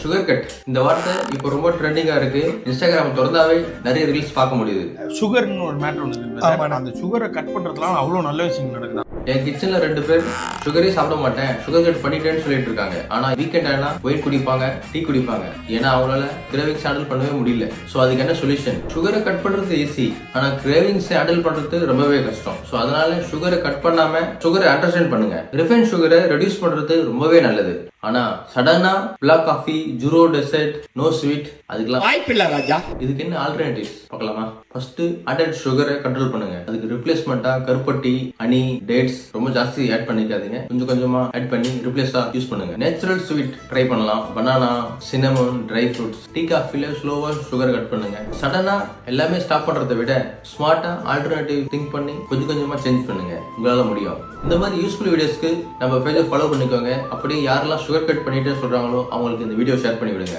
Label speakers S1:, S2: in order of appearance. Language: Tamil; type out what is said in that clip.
S1: சுகர் கட் இந்த வார்த்தை இப்போ ரொம்ப ட்ரெண்டிங்கா இருக்கு. இன்ஸ்டாகிராம் திறந்தாவே நிறைய ரீல்ஸ் பார்க்க முடியுது.
S2: சுகர்னு ஒரு மேட்டர் ஒன்று, அந்த சுகரை கட் பண்றதுலாம் அவ்வளோ நல்ல விஷயம் நடக்குது.
S1: என் கிச்சன்ல 2 பேர் சுகரே சாப்பிட மாட்டேன், சுகர் கட் பண்ணிட்டேன்னு சொல்லிட்டு இருக்காங்க. ஆனா வீக்கெண்ட் ஆனா ஒயிட் குடிப்பாங்க, டீ குடிப்பாங்க. ஏன்னா அவங்களால கிரேவிங்ஸ் ஹேண்டில் பண்ணவே முடியல. சோ அதுக்கு என்ன சொல்யூஷன்? சுகரை கட் பண்றது ஈஸி, ஆனா கிரேவிங்ஸ் ஹேண்டில் பண்றது ரொம்பவே கஷ்டம். சோ அதனால சுகரை கட் பண்ணாம சுகரை அண்டர்ஸ்டாண்ட் பண்ணுங்க. ரிஃபைன் சுகரை ரெடியூஸ் பண்றது ரொம்பவே நல்லது. ஆனா சடனா black coffee, zero dessert, no sweet அதுக்கெல்லாம்
S3: வாய்ப்பில்லை ராஜா.
S1: இதுக்கு என்ன ஆல்டர்னேட்டிவ்ஸ் பார்க்கலாமா? ஃபர்ஸ்ட் ஆடட் சுகரை கண்ட்ரோல் பண்ணுங்க. அதுக்கு ரிப்ளேஸ்மெண்டா கருப்பட்டி, ஹனி, டேட்ஸ் ரொம்ப ஜாஸ்தி ஆட் பண்ணிக்காதீங்க. கொஞ்சம் கொஞ்சமா ஆட் பண்ணி ரிப்ளேஸா யூஸ் பண்ணுங்க. நேச்சுரல் ஸ்வீட் ட்ரை பண்ணலாம். Banana, cinnamon, dry fruits. Tea காஃபில ஸ்லோவா சுகர் கட் பண்ணுங்க. சடனா எல்லாமே ஸ்டாப் பண்றதை விட ஸ்மார்ட்டா ஆல்டர்னேட்டிவ் திங்க் பண்ணி கொஞ்சம் கொஞ்சமா சேஞ்ச் பண்ணுங்க. உங்களால முடியும். இந்த மாதிரி யூஸ்ஃபுல் வீடியோஸ்க்கு நம்ம பேஜை ஃபாலோ பண்ணிக்கோங்க. அப்படியே யாரெல்லாம் சுகர் கட் பண்ணிட்டு சொல்றாங்களோ அவங்களுக்கு இந்த வீடியோ ஷேர் பண்ணி விடுங்க.